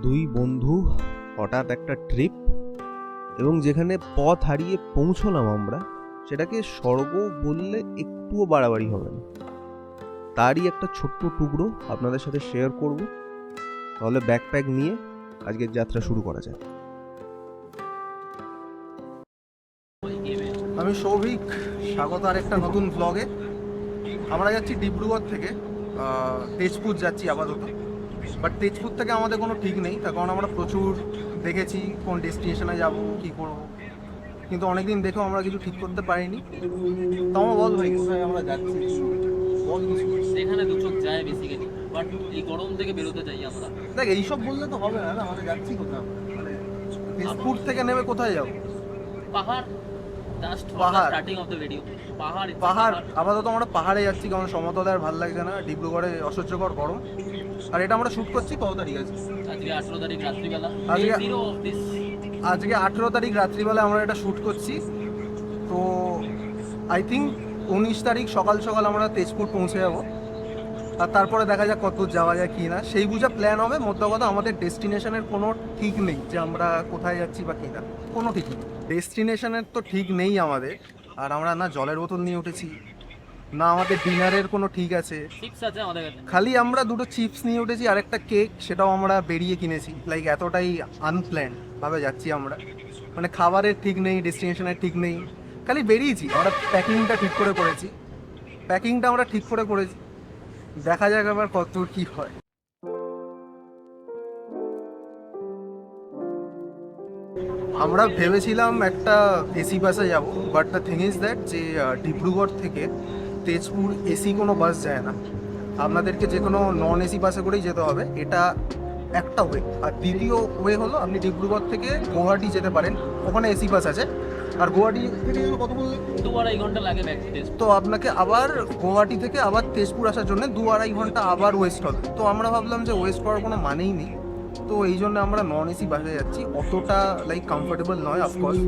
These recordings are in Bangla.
দুই বন্ধু হঠাৎ একটা ট্রিপ, এবং যেখানে পথ হারিয়ে পৌঁছলাম আমরা, সেটাকে স্বর্গ বললে একটুও বাড়াবাড়ি হবে না। তারই একটা ছোট্ট টুকরো আপনাদের সাথে শেয়ার করব। তাহলে ব্যাকপ্যাক নিয়ে আজকের যাত্রা শুরু করা যায়। আমি সৌভিক, স্বাগত আর একটা নতুন ব্লগে। আমরা যাচ্ছি ডিব্রুগড় থেকে তেজপুর যাচ্ছি আপাতত। বাট তেজপুর থেকে আমাদের কোনো ঠিক নেই, তার কারণ আমরা প্রচুর দেখেছি কোন ডেস্টিনেশনে যাব, কী করব, কিন্তু অনেকদিন দেখেও আমরা কিছু ঠিক করতে পারিনি। তাও বল ভাই, কোথায় আমরা যাচ্ছি? সেখানে দু চোখ যায় বেসিক্যালি, বাট এই গরম থেকে বেরোতে চাই আমরা। দেখ, এইসব বললে তো হবে না, আমরা যাচ্ছি কোথাও, মানে তেজপুর থেকে নেমে কোথায় যাবো? পাহাড়, জাস্ট পাহাড়। Starting of the video. পাহাড় পাহাড়, আপাতত আমরা পাহাড়ে যাচ্ছি, কারণ সমতলে আর ভালো লাগছে না, ডিব্রুগড়ে অসহ্যকর গরম। আর এটা আমরা শ্যুট করছি কত তারিখ আছে? আজকে 18 তারিখ রাত্রিবেলা। আজকে- Day zero of this। আজকে 18 তারিখ রাত্রিবেলা আমরা এটা শ্যুট করছি। তো আই থিঙ্ক 19 তারিখ সকাল সকাল আমরা তেজপুর পৌঁছে যাব। আর তারপরে দেখা যাক কত দূর যাওয়া যায় কি না, সেই বুঝে প্ল্যান হবে। মধ্য কথা, আমাদের ডেস্টিনেশনের কোনো ঠিক নেই যে আমরা কোথায় যাচ্ছি বা কী না, কোনো ঠিক নেই। ডেস্টিনেশনের তো ঠিক নেই আমাদের। আর আমরা না জলের বোতল নিয়ে উঠেছি, না আমাদের ডিনারের কোনো ঠিক আছে। চিপস আছে আমাদের কাছে। খালি আমরা দুটো চিপস নিয়ে উঠেছি আর একটা কেক, সেটাও আমরা বেরিয়ে কিনেছি। লাইক এতটাই আনপ্ল্যান্ড ভাবে যাচ্ছি আমরা, মানে খাবারের ঠিক নেই, ডেস্টিনেশনের ঠিক নেই, খালি বেরিয়েছি। আমরা প্যাকিংটা ঠিক করে করেছি, দেখা যাক আবার কতদূর কী হয়। আমরা ভেবেছিলাম একটা এসি বাসে যাব, but the thing is that যে ডিব্রুগড় থেকে তেজপুর এসি কোনো বাস যায় না, আপনাদেরকে যে কোনো নন এসি বাসে করেই যেতে হবে। এটা একটা ওয়ে। আর দ্বিতীয় ওয়ে হলো, আপনি ডিব্রুগড় থেকে গুয়াহাটি যেতে পারেন, ওখানে এসি বাস আছে। আর গুয়াহাটি থেকে কত বললেন? 2-2.5 ঘন্টা লাগে ব্যাক টু টেস্ট। তো আপনাকে আবার গুয়াহাটি থেকে আবার তেজপুর আসার জন্য 2-2.5 ঘন্টা আবার ওয়েস্ট হবে। তো আমরা ভাবলাম যে ওয়েস্ট করার কোনো মানেই নেই, তো এই জন্য আমরা নন এসি বাসে যাচ্ছি। অতটা লাইক কমফোর্টেবল নয় অফকোর্স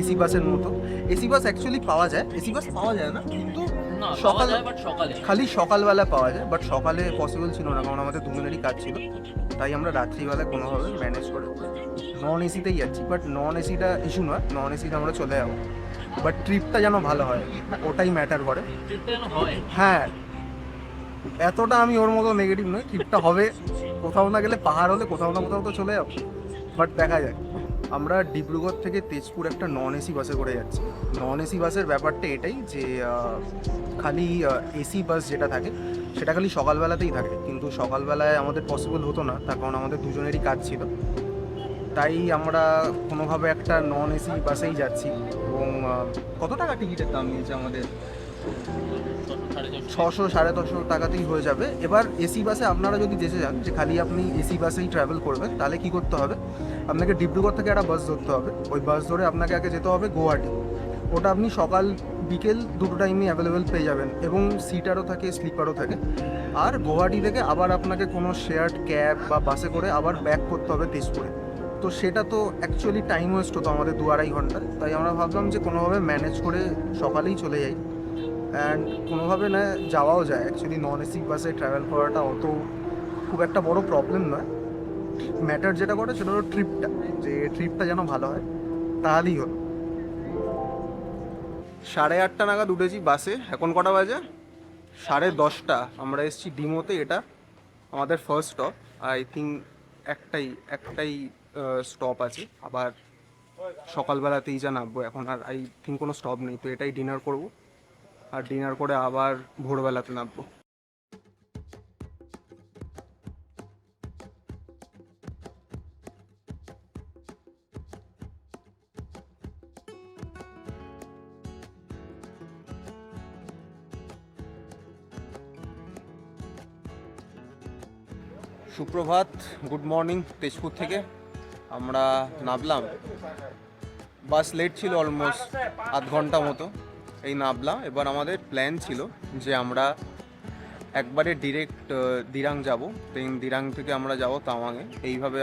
এসি বাসের মতো। এসি বাস অ্যাকচুয়ালি পাওয়া যায়, এসি বাস পাওয়া যায় না, কিন্তু না, সকাল যায়, বাট সকালে। খালি সকালবেলা পাওয়া যায়। বাট সকালে পসিবল ছিল না, কারণ আমাদের দুজনেরই কাজ ছিল। তাই আমরা রাত্রিবেলা কোনোভাবে ম্যানেজ করে নন এসিতেই যাচ্ছি। বাট নন এসিটা ইস্যু নয়, নন এসিতে আমরা চলে যাবো, বাট ট্রিপটা যেন ভালো হয়, ওটাই ম্যাটার করে। ট্রিপটা যেন হয়। হ্যাঁ, এতটা আমি ওর মতো নেগেটিভ নই, ট্রিপটা হবে। কোথাও না গেলে পাহাড় হলে কোথাও না কোথাও তো চলে যাবো, বাট দেখা যায়। আমরা ডিব্রুগড় থেকে তেজপুর একটা নন এসি বাসে করে যাচ্ছি। নন এসি বাসের ব্যাপারটা এটাই যে খালি এসি বাস যেটা থাকে সেটা খালি সকালবেলাতেই থাকে, কিন্তু সকালবেলায় আমাদের পসিবল হতো না, তার কারণ আমাদের দুজনেরই কাজ ছিল। তাই আমরা কোনোভাবে একটা নন এসি বাসেই যাচ্ছি। এবং কত টাকা টিকিটের দাম নিয়েছে আমাদের? 600-650 টাকাতেই হয়ে যাবে। এবার এসি বাসে আপনারা যদি যেতে চান যে খালি আপনি এসি বাসেই ট্রাভেল করবেন, তাহলে কি করতে হবে? আপনাকে ডিব্রুগড় থেকে একটা বাস ধরতে হবে। ওই বাস ধরে আপনাকে আগে যেতে হবে গুয়াহাটি। ওটা আপনি সকাল বিকেল দুটো টাইমই অ্যাভেলেবেল পেয়ে যাবেন, এবং সিটারও থাকে, স্লিপারও থাকে। আর গুয়াহাটি থেকে আবার আপনাকে কোনো শেয়ার্ড ক্যাব বা বাসে করে আবার ব্যাক করতে হবে তেজপুরে। তো সেটা তো অ্যাকচুয়ালি টাইম ওয়েস্ট হতো আমাদের 2-2.5 ঘন্টা। তাই আমরা ভাবলাম যে কোনোভাবে ম্যানেজ করে সকালেই চলে যাই। অ্যান্ড কোনোভাবে না যাওয়াও যায়। অ্যাকচুয়ালি নন এসি বাসে ট্রাভেল করাটা অত খুব একটা বড় প্রবলেম নয়। ম্যাটার যেটা করে সেটা হলো ট্রিপটা, যে ট্রিপটা যেন ভালো হয়, তাহলেই হলো। 8:30 নাগাদ উঠেছি বাসে। এখন কটা বাজে? 10:30। আমরা এসেছি ডিমোতে। এটা আমাদের ফার্স্ট স্টপ। আই থিঙ্ক একটাই স্টপ আছে, আবার সকালবেলাতেই যা নামবো। এখন আর আই থিঙ্ক কোনো স্টপ নেই। তো এটাই ডিনার করবো, আর ডিনার করে আবার ভোরবেলাতে নামবো। সুপ্রভাত, গুড মর্নিং। তেজপুর থেকে আমরা নামলাম। বাস লেট ছিল অলমোস্ট আধ ঘন্টা মতো, এই নামলাম। এবার আমাদের প্ল্যান ছিল যে আমরা একবারে ডিরেক্ট দিরাং যাব, দেন দিরাং থেকে আমরা যাব তাওয়াংয়ে। এইভাবে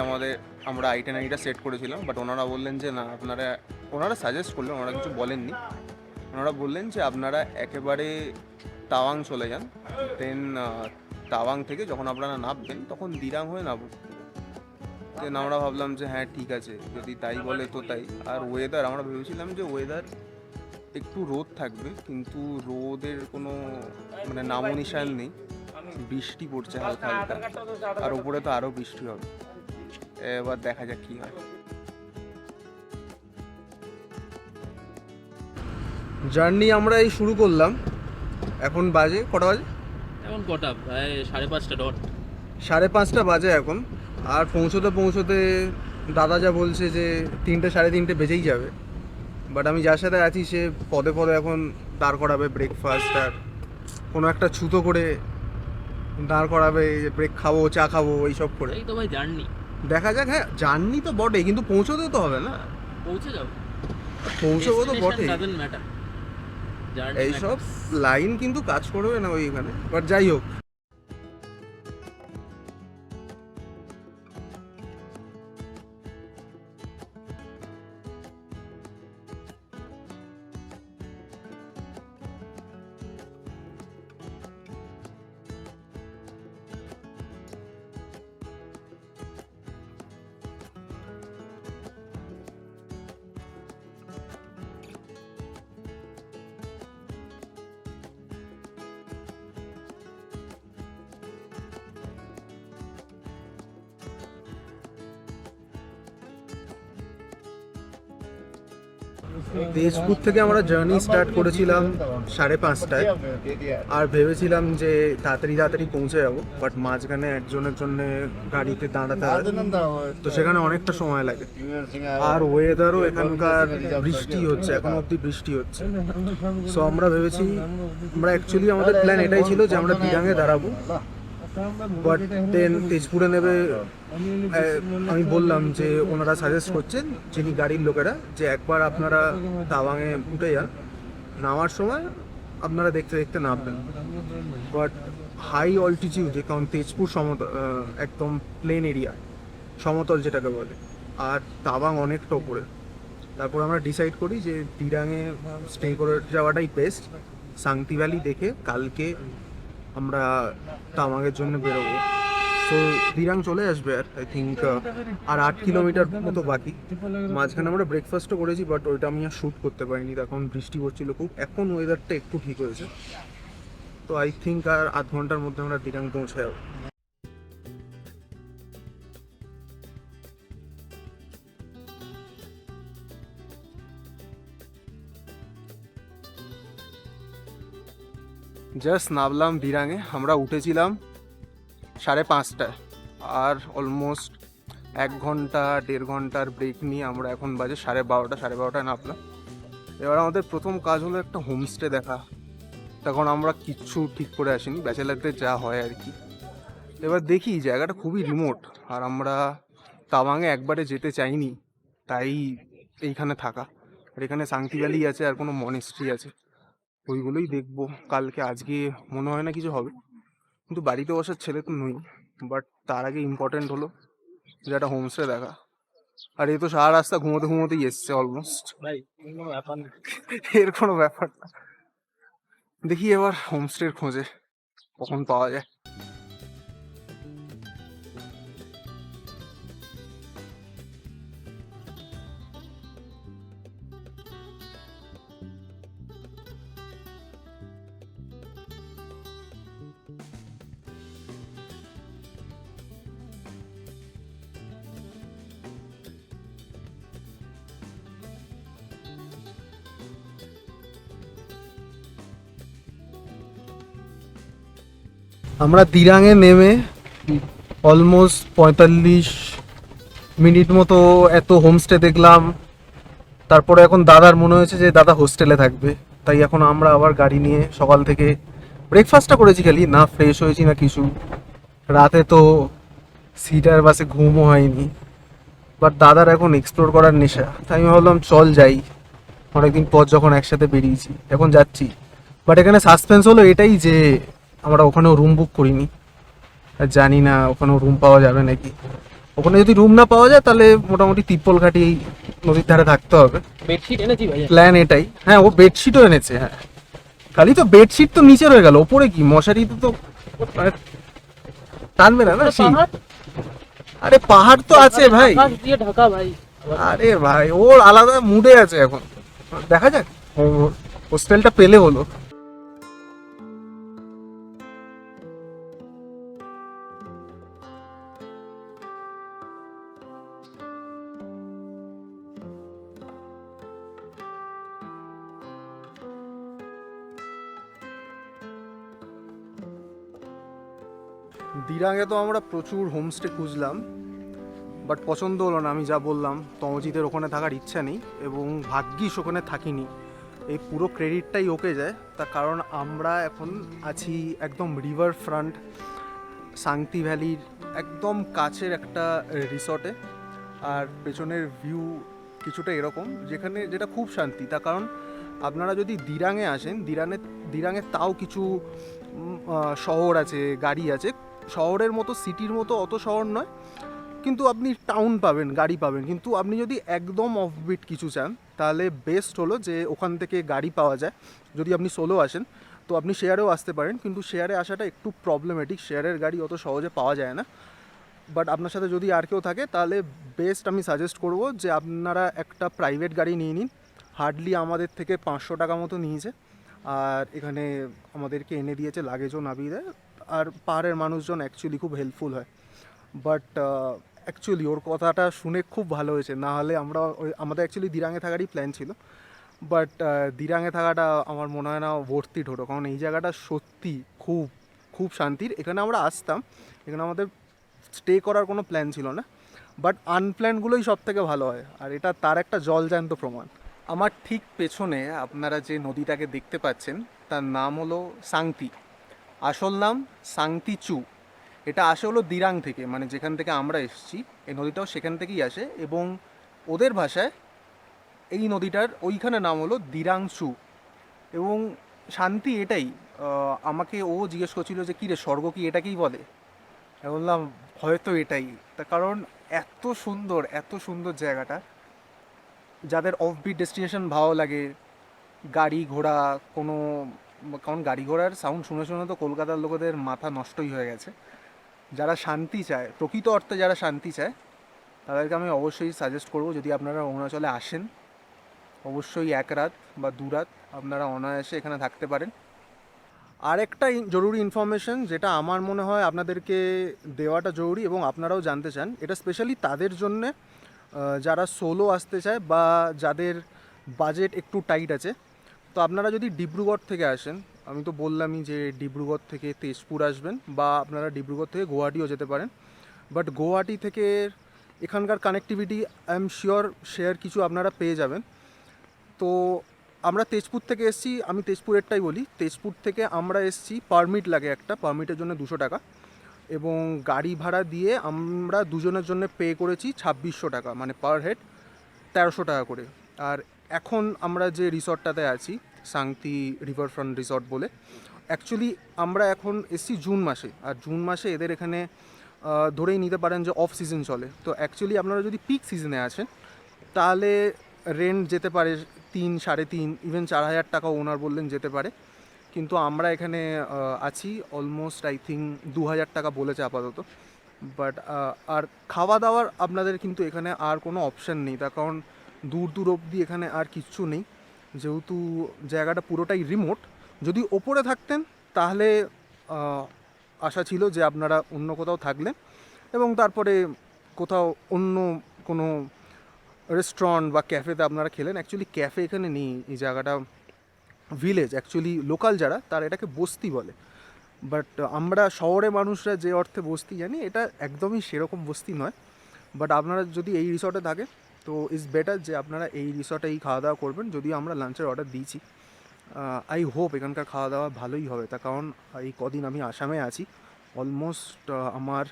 আমরা আইটেনারিটা সেট করেছিলাম। বাট ওনারা বললেন যে না, ওনারা সাজেস্ট করলেন, ওনারা কিছু বলেননি। ওনারা বললেন যে আপনারা একেবারে তাওয়াং চলে যান, দেন তাওয়াং থেকে যখন আপনারা নামবেন তখন দিরাং হয়ে নামবেন। দেন আমরা ভাবলাম যে হ্যাঁ ঠিক আছে, যদি তাই বলে তো তাই। আর ওয়েদার, আমরা ভেবেছিলাম যে ওয়েদার একটু রোদ থাকবে, কিন্তু রোদের কোনো মানে নামো নিশান নেই, বৃষ্টি পড়ছে হালকা হালকা, আর ওপরে তো আরও বৃষ্টি হবে। এবার দেখা যাক কি হয়। জার্নি আমরা এই শুরু করলাম, এখন বাজে কটা বাজে? এখন কটা? প্রায় 5:30 ডট। 5:30 বাজে এখন। আর পৌঁছতে পৌঁছতে দাদা যা বলছে যে 3টে 3:30 বেজেই যাবে। বাট আমি যার সাথে আছি সে পদে পদে এখন দাঁড় করাবে ব্রেকফাস্ট, আর কোনো একটা ছুতো করে দাঁড় করাবে, ব্রেক খাবো, চা খাবো, এইসব করে। এই তো ভাই জার্নি, দেখা যাক। হ্যাঁ জার্নি তো বটে, কিন্তু পৌঁছতেও তো হবে না? পৌঁছে যাও, পৌঁছবো তো বটে। ডাজন্ট ম্যাটার, জার্নি এইসব লাইন কিন্তু কাজ করবে না ওইখানে, বাট যাই হোক। তেজপুর থেকে আমরা জার্নি স্টার্ট করেছিলাম 5:30টায়, আর ভেবেছিলাম যে তাড়াতাড়ি তাড়াতাড়ি পৌঁছে যাবো, বাট মাঝখানে একজনের জন্য গাড়িতে দাঁড়াতে হয়, তো সেখানে অনেকটা সময় লাগে। আর ওয়েদারও এখানকার বৃষ্টি হচ্ছে, এখন অবধি বৃষ্টি হচ্ছে। সো আমরা ভেবেছি, আমরা অ্যাকচুয়ালি আমাদের প্ল্যান এটাই ছিল যে আমরা দিরাঙে দাঁড়াবো, বাট দেন তেজপুরে নেবে। আমি বললাম যে ওনারা সাজেস্ট করছেন, যিনি গাড়ির লোকেরা, যে একবার আপনারা তাওয়াংয়ে উঠে যান, নামার সময় আপনারা দেখতে দেখতে নামবেন। বাট হাই অল্টিটিউডে, কারণ তেজপুর একদম প্লেন এরিয়া, সমতল যেটাকে বলে, আর তাওয়াং অনেকটা উপরে। তারপর আমরা ডিসাইড করি যে দিরাঙে স্টে করে যাওয়াটাই বেস্ট। সাংতি ভ্যালি দেখে কালকে আমরা তাওয়াংয়ের জন্য বেরোবো। সো দিরাং চলে আসবে আর আই থিঙ্ক আর 8 কিলোমিটার মতো বাকি। মাঝখানে আমরা ব্রেকফাস্টও করেছি, বাট ওইটা আমি আর শ্যুট করতে পারিনি, তখন বৃষ্টি পড়ছিল খুব। এখন ওয়েদারটা একটু ঠিক হয়েছে, তো আই থিঙ্ক আর 8 ঘন্টার মধ্যে আমরা দিরাং পৌঁছে যাবো। জাস্ট নামলাম দিরাঙে। আমরা উঠেছিলাম 5:30টায়, আর অলমোস্ট 1 ঘন্টা 1.5 ঘন্টার ব্রেক নিয়ে আমরা এখন বাজে 12:30টায় নামলাম। এবার আমাদের প্রথম কাজ হলো একটা হোমস্টে দেখা। তখন আমরা কিচ্ছু ঠিক করে আসিনি, ব্যাচেলারদের যা হয় আর কি। এবার দেখি, জায়গাটা খুবই রিমোট, আর আমরা তাওয়াংয়ে একবারে যেতে চাইনি, তাই এইখানে থাকা। আর এখানে সাংতি ভ্যালি আছে, আর কোনো মনেস্ট্রি আছে, ওইগুলোই দেখবো কালকে। আজকে মনে হয় না কিছু হবে, কিন্তু বাড়িতে বসার ছেলে তো নই। বাট তার আগে ইম্পর্টেন্ট হলো যে একটা হোমস্টে দেখা। আর এই তো সারা রাস্তা ঘুমোতে ঘুমোতেই এসছে অলমোস্ট। ভাই কোনো ব্যাপার না। এর কোনো ব্যাপার না। দেখি এবার হোমস্টের খোঁজে কখন পাওয়া যায়। আমরা দিরাঙে নেমে অলমোস্ট 45 মিনিট মতো এত হোমস্টে দেখলাম। তারপরে এখন দাদার মনে হয়েছে যে দাদা হোস্টেলে থাকবে, তাই এখন আমরা আবার গাড়ি নিয়ে সকাল থেকে ব্রেকফাস্টটা করেছি খালি, না ফ্রেশ হয়েছি না কিছু। রাতে তো সিটার বাসে ঘুমও হয়নি, বাট দাদার এখন এক্সপ্লোর করার নেশা, তাই আমি ভাবলাম চল যাই। অনেকদিন পর যখন একসাথে বেরিয়েছি, এখন যাচ্ছি। বাট এখানে সাসপেন্স হলো এটাই যে আমরা ওখানেও রুম বুক করিনি, আর জানি না ওখানেও রুম পাওয়া যাবে নাকি। ওখানে যদি রুম না পাওয়া যায় তাহলে মোটামুটি তিপ্পলঘাটি নদীর ধারে থাকতে হবে। বেডশিট এনেছি ভাই, প্ল্যান এটাই। হ্যাঁ, ও বেডশিটও এনেছে। হ্যাঁ, খালি তো বেডশিট তো নিচে রয়ে গেল, ওপরে কি মশারি তো মানে টানবে না, না শীত। আরে পাহাড় তো আছে ভাই, আকাশ দিয়ে ঢাকা ভাই। আরে ভাই ওর আলাদা মুডে আছে এখন, দেখা যাক হোস্টেলটা পেলে হলো। দিরাঙে তো আমরা প্রচুর হোমস্টে খুঁজলাম, বাট পছন্দ হলো না। আমি যা বললাম, তমজিদের ওখানে থাকার ইচ্ছা নেই এবং ভাগ্যিস ওখানে থাকিনি। এই পুরো ক্রেডিটটাই ওকে যায়, তার কারণ আমরা এখন আছি একদম রিভার ফ্রন্ট সাংতি ভ্যালির একদম কাছের একটা রিসর্টে। আর পেছনের ভিউ কিছুটা এরকম, যেটা খুব শান্তি। তার কারণ আপনারা যদি দিরাঙে আসেন, দিরাঙে তাও কিছু শহর আছে, গাড়ি আছে, শহরের মতো সিটির মতো অত শহর নয়, কিন্তু আপনি টাউন পাবেন, গাড়ি পাবেন। কিন্তু আপনি যদি একদম অফবিট কিছু চান, তাহলে বেস্ট হলো যে ওখান থেকে গাড়ি পাওয়া যায়। যদি আপনি সোলো আসেন তো আপনি শেয়ারেও আসতে পারেন, কিন্তু শেয়ারে আসাটা একটু প্রবলেমেটিক, শেয়ারের গাড়ি অত সহজে পাওয়া যায় না। বাট আপনার সাথে যদি আর কেউ থাকে তাহলে বেস্ট আমি সাজেস্ট করব যে আপনারা একটা প্রাইভেট গাড়ি নিয়ে নিন। হার্ডলি আমাদের থেকে 500 টাকা মতো নিয়েছে, আর এখানে আমাদেরকে এনে দিয়েছে, লাগেজও নামিয়ে দেয়। আর পাহাড়ের মানুষজন অ্যাকচুয়ালি খুব হেল্পফুল হয়। বাট অ্যাকচুয়ালি ওর কথাটা শুনে খুব ভালো হয়েছে, না হলে আমাদের অ্যাকচুয়ালি দিরাঙে থাকারই প্ল্যান ছিল। বাট দিরাঙে থাকাটা আমার মনে হয় না ভর্তি ঠোঁটো, কারণ এই জায়গাটা সত্যি খুব খুব শান্তির। এখানে আমরা আসতাম, এখানে আমাদের স্টে করার কোনো প্ল্যান ছিল না, বাট আনপ্ল্যানগুলোই সব থেকে ভালো হয়, আর এটা তার একটা জলজ্যান্ত প্রমাণ। আমার ঠিক পেছনে আপনারা যে নদীটাকে দেখতে পাচ্ছেন তার নাম হলো সাংতি, আসল নাম সাংতি চু। এটা আসে হলো দিরাং থেকে, মানে যেখান থেকে আমরা এসেছি, এই নদীটাও সেখান থেকেই আসে। এবং ওদের ভাষায় এই নদীটার ওইখানে নাম হলো দিরাংসু। এবং শান্তি এটাই। আমাকে ও জিজ্ঞেস করছিল যে কী রে, স্বর্গ কি এটাকেই বলে? আমি বললাম হয়তো এটাই। তার কারণ এত সুন্দর, এত সুন্দর জায়গাটা। যাদের অফবিট ডেস্টিনেশন ভালো লাগে, গাড়ি ঘোড়া কোনো, কারণ গাড়ি ঘোড়ার সাউন্ড শুনে শুনে তো কলকাতার লোকেদের মাথা নষ্টই হয়ে গেছে। যারা শান্তি চায়, প্রকৃত অর্থে যারা শান্তি চায়, তাদেরকে আমি অবশ্যই সাজেস্ট করব, যদি আপনারা অরুণাচলে আসেন, অবশ্যই 1 রাত বা 2 রাত আপনারা অনায়াসে এখানে থাকতে পারেন। আরেকটা জরুরি ইনফরমেশন, যেটা আমার মনে হয় আপনাদেরকে দেওয়াটা জরুরি এবং আপনারাও জানতে চান, এটা স্পেশালি তাদের জন্যে যারা সোলো আসতে চায় বা যাদের বাজেট একটু টাইট আছে। তো আপনারা যদি ডিব্রুগড় থেকে আসেন, আমি তো বললামই যে ডিব্রুগড় থেকে তেজপুর আসবেন, বা আপনারা ডিব্রুগড় থেকে গুয়াহাটিও যেতে পারেন। বাট গুয়াহাটি থেকে এখানকার connectivity I am sure share কিছু আপনারা পেয়ে যাবেন। তো আমরা তেজপুর থেকে এসেছি, আমি তেজপুরেরটাই বলি। তেজপুর থেকে আমরা এসেছি, পারমিট লাগে একটা, পারমিটের জন্য 200 টাকা, এবং গাড়ি ভাড়া দিয়ে আমরা দুজনের জন্য পে করেছি 2600 টাকা, মানে পার হেড 1300 টাকা করে। আর এখন আমরা যে রিসর্টটাতে আছি, সাংতি রিভারফ্রন্ট রিসর্ট বলে, অ্যাকচুয়ালি আমরা এখন এসেছি জুন মাসে, আর জুন মাসে এদের এখানে ধরেই নিতে পারেন যে অফ সিজন চলে। তো অ্যাকচুয়ালি আপনারা যদি পিক সিজনে আসেন তাহলে রেন্ট যেতে পারে 3, 3.5, ইভেন 4000 টাকা ওনার বললেন যেতে পারে। কিন্তু আমরা এখানে আছি অলমোস্ট আই থিঙ্ক 2000 টাকা বলেছে আপাতত। বাট আর খাওয়া দাওয়ার আপনাদের কিন্তু এখানে আর কোনো অপশান নেই, তার কারণ দূর দূর অবধি এখানে আর কিচ্ছু নেই, যেহেতু জায়গাটা পুরোটাই রিমোট। যদি ওপরে থাকতেন তাহলে আশা ছিল যে আপনারা অন্য কোথাও থাকলেন এবং তারপরে কোথাও অন্য কোনো রেস্টুরেন্ট বা ক্যাফেতে আপনারা খেলেন। অ্যাকচুয়ালি ক্যাফে এখানে নেই, এই জায়গাটা ভিলেজ, অ্যাকচুয়ালি লোকাল যারা তারা এটাকে বস্তি বলে। বাট আমরা শহরে মানুষরা যে অর্থে বস্তি জানি, এটা একদমই সেরকম বস্তি নয়। বাট আপনারা যদি এই রিসর্টে থাকে তো ইটস বেটার যে আপনারা এই রিসর্টেই খাওয়া দাওয়া করবেন। যদিও আমরা লাঞ্চের অর্ডার দিয়েছি, আই হোপ এখানকার খাওয়া দাওয়া ভালোই হবে। তার কারণ এই কদিন আমি আসামে আছি, অলমোস্ট আমার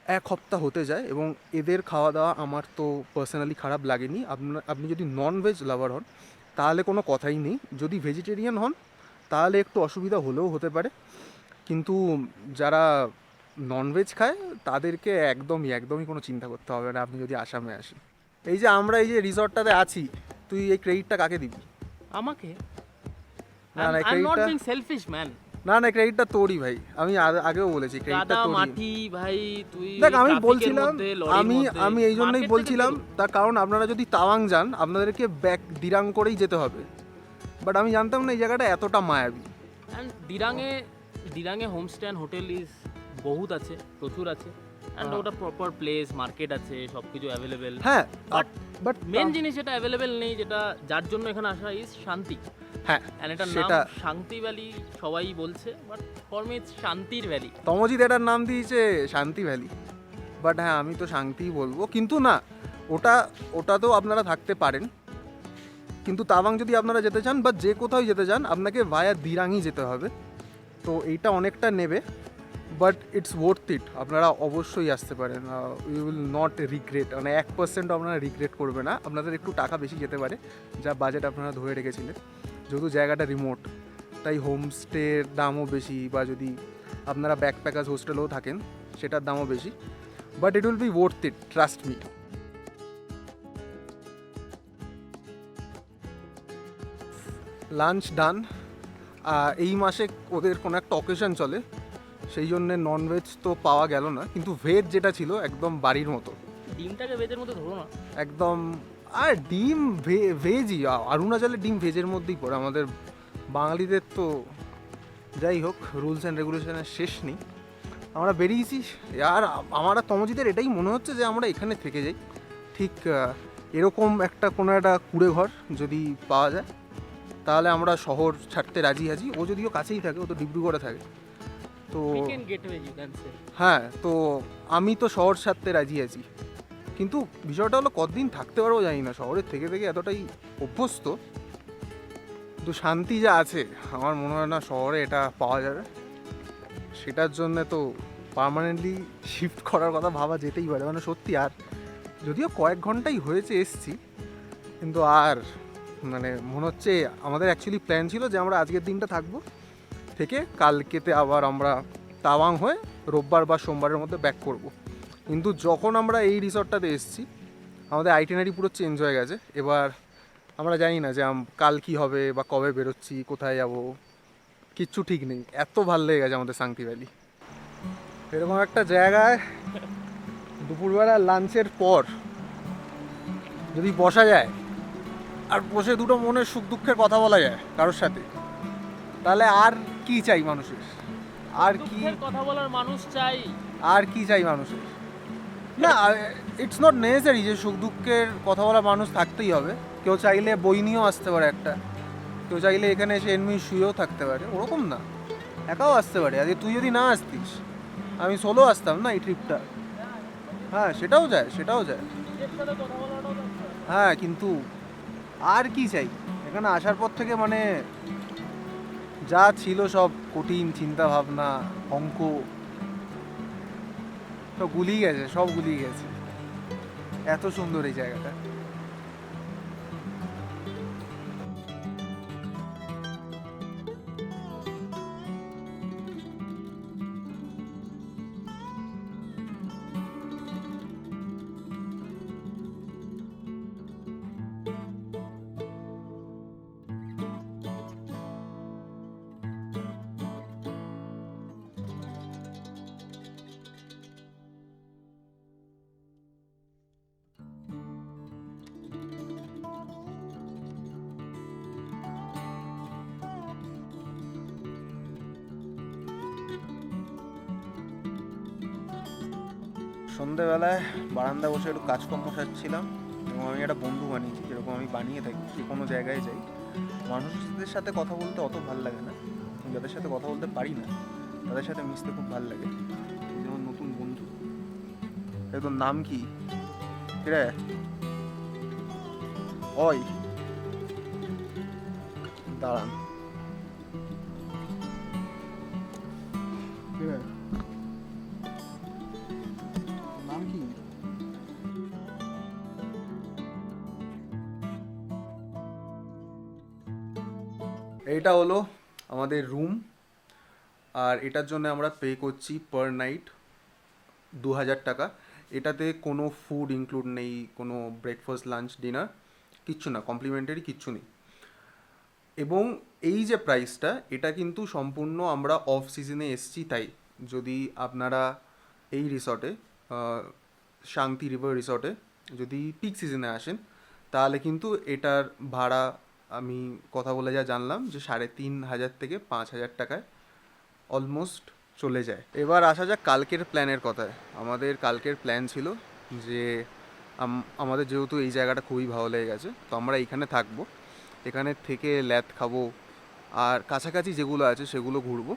1 সপ্তাহ হতে যায়, এবং এদের খাওয়া দাওয়া আমার তো পার্সোনালি খারাপ লাগেনি। আপনি যদি ননভেজ লাভার হন তাহলে কোনো কথাই নেই, যদি ভেজিটেরিয়ান হন তাহলে একটু অসুবিধা হলেও হতে পারে, কিন্তু যারা ননভেজ খায় তাদেরকে একদমই কোনো চিন্তা করতে হবে না আপনি যদি আসামে আসেন। এই যে আমরা এই যে রিসর্টটাতে আছি, তুই এই ক্রেডিটটা কাকে দিবি? আমাকে? না, I'm not ক্রেডিটটা being selfish, man. না না, ক্রেডিটটা তোরই ভাই, আমি আগেও বলেছি ক্রেডিটটা কাদা তোরই। মাটি ভাই, তুই দেখ আমি traffic-এর বলছিলাম, মধ্যে, লরির আমি মধ্যে, আমি এই জন্যই market থেকে বলছিলাম, বেরো। তার কারণ আপনারা যদি তাওয়াং যান আপনাদেরকে ব্যাক দিরাং করেই যেতে হবে, বাট আমি জানতাম না এই জায়গাটা এতটা মায়াবী। অ্যান্ড দিরাঙে হোমস্টে অ্যান্ড হোটেল ইজ বহুত আছে, প্রচুর আছে। অ্যান্ড হ্যাঁ। ওটা প্রপার প্লেস, মার্কেট আছে, সব কিছু অ্যাভেলেবেল। হ্যাঁ বাট বাট মেন জিনিস যেটা অ্যাভেলেবেল নেই, যেটা যার জন্য এখানে আসা ইজ শান্তি। হ্যাঁ অ্যান্ড এটার নাম সেটা শান্তি ভ্যালি সবাই বলছে, বাট ফর মি ইটস শান্তির ভ্যালি। তমজিৎ এটার নাম দিয়েছে শান্তি ভ্যালি, বাট হ্যাঁ আমি তো শান্তিই বলবো, কিন্তু না ওটা ওটাতেও আপনারা থাকতে পারেন, কিন্তু তাওয়াং যদি আপনারা যেতে চান বা যে কোথাও যেতে চান আপনাকে ভায়া দিরাংই যেতে হবে। তো এইটা অনেকটা নেবে, বাট ইটস ওয়ার্থ ইট, আপনারা অবশ্যই আসতে পারেন, ইউ উইল নট রিগ্রেট, মানে 1% আপনারা রিগ্রেট করবে না। আপনাদের একটু টাকা বেশি যেতে পারে, যা বাজেট আপনারা ধরে রেখেছিলেন, যেহেতু জায়গাটা রিমোট তাই হোমস্টের দামও বেশি, বা যদি আপনারা ব্যাকপ্যাকার্স হোস্টেলেও থাকেন সেটার দামও বেশি, but it will be worth it, trust me. Lunch done. এই মাসে ওদের কোনো একটা অকেশন চলে, সেই জন্যে ননভেজ তো পাওয়া গেল না, কিন্তু ভেজ যেটা ছিল একদম বাড়ির মতো, ডিমটাকে ভেজের মধ্যে ধরো না। একদম। আর ডিম ভেজই, অরুণাচলের ডিম ভেজের মধ্যেই পড়ে, আমাদের বাঙালিদের তো যাই হোক রুলস অ্যান্ড রেগুলেশনের শেষ নেই। আমরা বেরিয়েছি, আর আমার আর তমজিদের এটাই মনে হচ্ছে যে আমরা এখানে থেকে যাই, ঠিক এরকম একটা কোনো একটা কুড়ে ঘর যদি পাওয়া যায় তাহলে আমরা শহর ছাড়তে রাজি আছি। ও যদিও কাছেই থাকে, ও তো ডিব্রুগড়ে থাকে, তো weekend getaway you can say. হ্যাঁ, তো আমি তো শহর ছাড়তে রাজি আছি, কিন্তু বিষয়টা হলো কতদিন থাকতে পারবো জানি না, শহরের থেকে থেকে এতটাই অভ্যস্ত, কিন্তু শান্তি যা আছে আমার মনে হয় না শহরে এটা পাওয়া যাবে। সেটার জন্য তো পার্মানেন্টলি শিফট করার কথা ভাবা যেতেই পারে, মানে সত্যি। আর যদিও কয়েক ঘন্টাই হয়েছে এসছি, কিন্তু আর মানে মনে হচ্ছে আমাদের অ্যাকচুয়ালি প্ল্যান ছিল যে আমরা আজকের দিনটা থাকবো, থেকে কালকেতে আবার আমরা তাওয়াং হয়ে রোববার বা সোমবারের মধ্যে ব্যাক করব। কিন্তু যখন আমরা এই রিসর্টটাতে এসেছি আমাদের আইটিনারি পুরো চেঞ্জ হয়ে গেছে। এবার আমরা জানি না যে কাল কী হবে বা কবে বেরোচ্ছি, কোথায় যাব, কিচ্ছু ঠিক নেই। এত ভালো লেগে গেছে আমাদের সাংতি ভ্যালি, এরকম একটা জায়গায় দুপুরবেলা লাঞ্চের পর যদি বসা যায় আর বসে দুটো মনের সুখ দুঃখের কথা বলা যায় কারোর সাথে, তাহলে আর কি চাই মানুষের, আর কি দুঃখের কথা বলার মানুষ চাই। আর কি চাই মানুষের? না, ইটস নট নেসেসারি যে সুখ দুঃখের কথা বলা মানুষ থাকতেই হবে। কেউ চাইলে বই নিয়েও আসতে পারে একটা, কেউ চাইলে এখানে এসে এমনি শুয়েও থাকতে পারে, ওরকম না, একাও আসতে পারে। আজকে তুই যদি না আসতিস আমি সোলো আসতাম না এই ট্রিপটা। হ্যাঁ সেটাও যায়, সেটাও যায়। নিজের সাথে কথা বলাটাও দরকার। হ্যাঁ, কিন্তু আর কি চাই এখানে আসার পর থেকে, মানে যা ছিল সব কঠিন চিন্তা ভাবনা, অঙ্ক, সব গুলিয়ে গেছে, সব গুলিয়ে গেছে। এত সুন্দর এই জায়গাটা। সন্ধেবেলায় বারান্দা বসে একটু কাজকর্ম সারছিলাম, এবং আমি একটা বন্ধু বানিয়েছি, যেরকম আমি বানিয়ে থাকি যে কোনো জায়গায় যাই। মানুষদের সাথে কথা বলতে অত ভালো লাগে না, যাদের সাথে কথা বলতে পারি না তাদের সাথে মিশতে খুব ভালো লাগে। যেমন নতুন বন্ধু। এই তোর নাম কি রে? ওই দাঁড়ান, নাম কি? এইটা হলো আমাদের রুম, আর এটার জন্য আমরা পে করছি পার নাইট 2000 টাকা। এটাতে কোনো ফুড ইনক্লুড নেই, কোনো ব্রেকফাস্ট লাঞ্চ ডিনার কিচ্ছু না, কমপ্লিমেন্টারি কিচ্ছু নেই। এবং এই যে প্রাইসটা, এটা কিন্তু সম্পূর্ণ আমরা অফ সিজনে এসছি তাই। যদি আপনারা এই রিসর্টে, শান্তি রিভার রিসর্টে যদি পিক সিজনে আসেন, তাহলে কিন্তু এটার ভাড়া আমি কথা বলে যা জানলাম যে 3,500 থেকে 5,000 টাকায় অলমোস্ট চলে যায়। এবার আসা যাক কালকের প্ল্যানের কথায়। আমাদের কালকের প্ল্যান ছিল যে আমাদের যেহেতু এই জায়গাটা খুবই ভালো লেগে গেছে, তো আমরা এইখানে থাকবো, এখানে থেকে ল্যাদ খাবো, আর কাছাকাছি যেগুলো আছে সেগুলো ঘুরবো,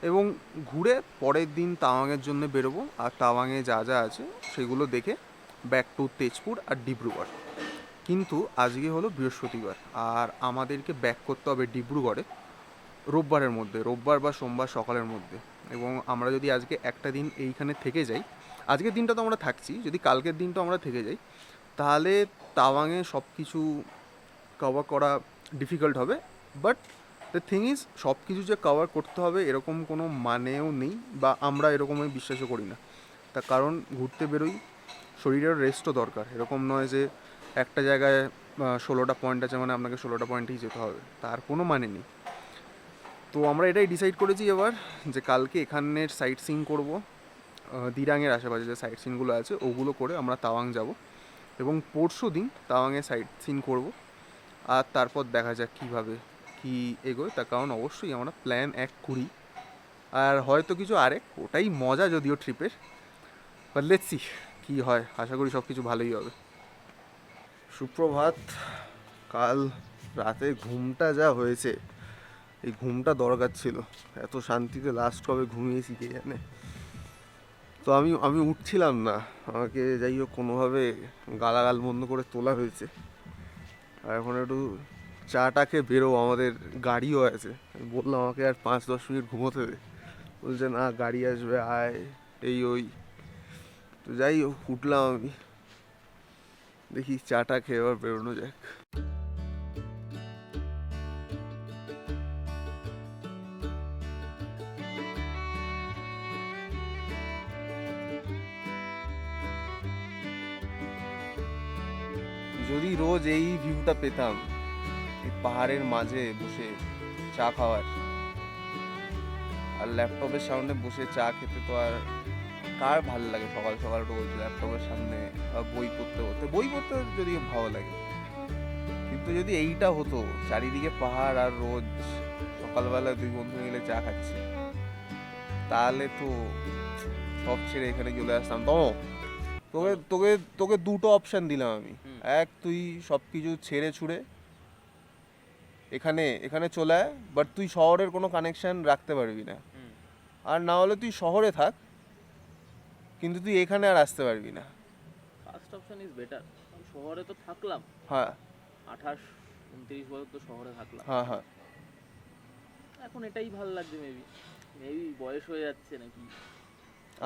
এবং ঘুরে পরের দিন তাওয়াংয়ের জন্য বেরোবো, আর তাওয়াংয়ে যা যা আছে সেগুলো দেখে ব্যাক টু তেজপুর আর ডিব্রুগড়। কিন্তু আজকে হলো বৃহস্পতিবার, আর আমাদেরকে ব্যাক করতে হবে ডিব্রুগড়ে রোববারের মধ্যে, রোববার বা সোমবার সকালের মধ্যে। এবং আমরা যদি আজকে একটা দিন এইখানে থেকে যাই, আজকের দিনটা তো আমরা থাকছি, যদি কালকের দিনটা আমরা থেকে যাই, তাহলে তাওয়াংয়ে সব কিছু কভার করা ডিফিকাল্ট হবে। বাট দ্য থিং ইজ, সব কিছু যে কভার করতে হবে এরকম কোনো মানেও নেই, বা আমরা এরকমই বিশ্বাসও করি না। তার কারণ ঘুরতে বেরোই, শরীরের রেস্টও দরকার। এরকম নয় যে একটা জায়গায় 16টা পয়েন্ট আছে মানে আপনাকে 16টা পয়েন্টেই যেতে হবে, তার কোনো মানে নেই। তো আমরা এটাই ডিসাইড করেছি এবার, যে কালকে এখানের সাইট সিইং করবো, দিরাংয়ের আশেপাশে যে সাইট সিনগুলো আছে ওগুলো করে আমরা তাওয়াং যাব, এবং পরশু দিন তাওয়াংয়ে সাইট সিন করবো, আর তারপর দেখা যাক কীভাবে কী এগোয়। তার কারণ অবশ্যই আমরা প্ল্যান এক করি, আর হয়তো কিছু আরেক, ওটাই মজা যদিও ট্রিপের। বাট লেটস সি কী হয়, আশা করি সব কিছু ভালোই হবে। সুপ্রভাত। কাল রাতে ঘুমটা যা হয়েছে, এই ঘুমটা দরকার ছিল, এত শান্তিতে লাস্ট কবে ঘুমিয়েছি কে জানে। তো আমি উঠছিলাম না, আমাকে যাই হোক কোনোভাবে গালাগাল বন্ধ করে তোলা হয়েছে। আর এখন একটু চাটা খেয়ে বেরোবো, আমাদের গাড়িও আছে। আমি বললাম আমাকে আর 5-10 মিনিট ঘুমোতে দে, বলছে না গাড়ি আসবে আয়, এই ওই। তো যাই হোক উঠলাম আমি, দেখি চাটা খেয়ে আবার বেরোনো যাক। যদি রোজ এই ভিউটা পেতাম, এই পাহাড়ের মাঝে বসে চা খাওয়ার, আর ল্যাপটপের সামনে বসে চা খেতে, তো আর কার ভালো লাগে সকাল সকাল রোজ ল্যাপটপের সামনে বই পড়তে যদিও ভালো লাগে, কিন্তু যদি এইটা হতো চারিদিকে পাহাড় আর রোজ সকালবেলা 2 বন্ধু মিলে চা খাচ্ছি, তাহলে তো সব ছেড়ে এখানে চলে আসতাম। তোকে তোকে তোকে দুটো অপশন দিলাম আমি। এক, তুই সব কিছু ছেড়ে ছুড়ে এখানে চলে আয়, বাট তুই শহরের কোনো কানেকশন রাখতে পারবি না। আর না হলে তুই শহরে থাক, কিন্তু তুই এখানে আর আসতে পারবি না। First option is better. শহরে তো থাকলাম, হ্যাঁ 28-29 বছর তো শহরে থাকলাম, হ্যাঁ হ্যাঁ। এখন এটাই ভালো লাগছে। মেবি বয়স হয়ে যাচ্ছে নাকি।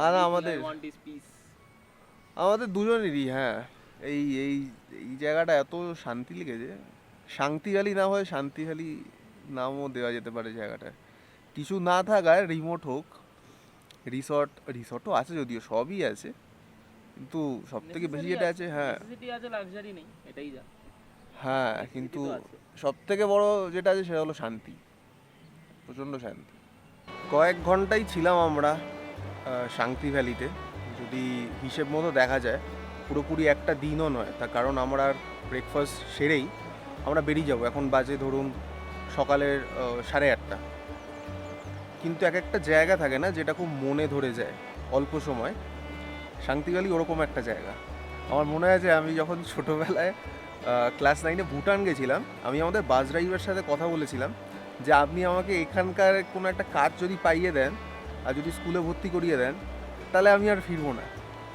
আর আমাদের দুজনেরই, হ্যাঁ, এই এই এই জায়গাটা এত শান্তি লেগেছে। শান্তি ভ্যালি না হয় শান্তি ভ্যালি নামও দেওয়া যেতে পারে জায়গাটা। কিছু না থাকায় রিমোট হোক, রিসর্টও আছে যদিও, সবই আছে, কিন্তু সব থেকে বেশি যেটা আছে, হ্যাঁ আছে, লাক্সারি নেই, এটাই যা। হ্যাঁ, কিন্তু সব থেকে বড় যেটা আছে সেটা হলো শান্তি, প্রচণ্ড শান্তি। কয়েক ঘন্টাই ছিলাম আমরা শান্তি ভ্যালিতে, যদি হিসেব মতো দেখা যায় পুরোপুরি একটা দিনও নয়। তার কারণ আমরা ব্রেকফাস্ট সেরেই আমরা বেরিয়ে যাব। এখন বাজে ধরুন সকালের 8:30। কিন্তু এক একটা জায়গা থাকে না যেটা খুব মনে ধরে যায় অল্প সময়, শান্তি ভ্যালি ওরকম একটা জায়গা। আমার মনে আছে আমি যখন ছোটোবেলায় ক্লাস 9-এ ভুটান গেছিলাম, আমি আমাদের বাস ড্রাইভারের সাথে কথা বলেছিলাম যে আপনি আমাকে এখানকার কোনো একটা কাজ যদি পাইয়ে দেন আর যদি স্কুলে ভর্তি করিয়ে দেন, তাহলে আমি আর ফিরবো না।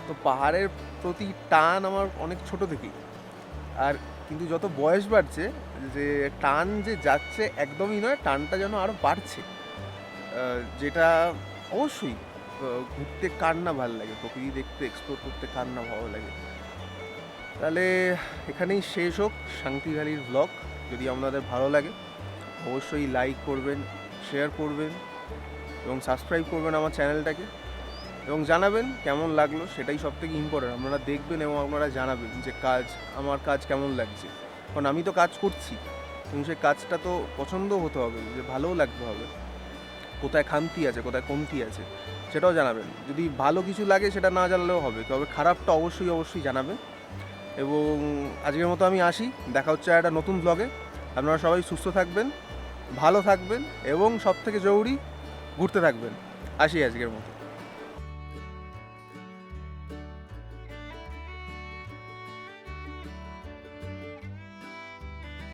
তো পাহাড়ের প্রতি টান আমার অনেক ছোট থেকেই, আর কিন্তু যত বয়স বাড়ছে যে টান যে যাচ্ছে একদমই নয়, টানটা যেন আরও বাড়ছে। যেটা অবশ্যই ঘুরতে কার না ভালো লাগে, প্রকৃতি দেখতে এক্সপ্লোর করতে কার না ভালো লাগে। তাহলে এখানেই শেষ হোক শান্তি ভ্যালির ব্লগ। যদি আপনাদের ভালো লাগে অবশ্যই লাইক করবেন, শেয়ার করবেন এবং সাবস্ক্রাইব করবেন আমার চ্যানেলটাকে, এবং জানাবেন কেমন লাগলো, সেটাই সব থেকে ইম্পর্টেন্ট। আপনারা দেখবেন এবং আপনারা জানাবেন যে আমার কাজ কেমন লাগছে, কারণ আমি তো কাজ করছি, এবং সেই কাজটা তো পছন্দ হতে হবে, যে ভালোও লাগতে হবে, কোথায় খামতি আছে কোথায় কমতি আছে সেটাও জানাবেন। যদি ভালো কিছু লাগে সেটা না জানলেও হবে, তবে খারাপটা অবশ্যই অবশ্যই জানাবেন। এবং আজকের মতো আমি আসি, দেখা হচ্ছে একটা নতুন ব্লগে। আপনারা সবাই সুস্থ থাকবেন, ভালো থাকবেন এবং সবথেকে জরুরি ঘুরতে থাকবেন। আসি আজকের মতো।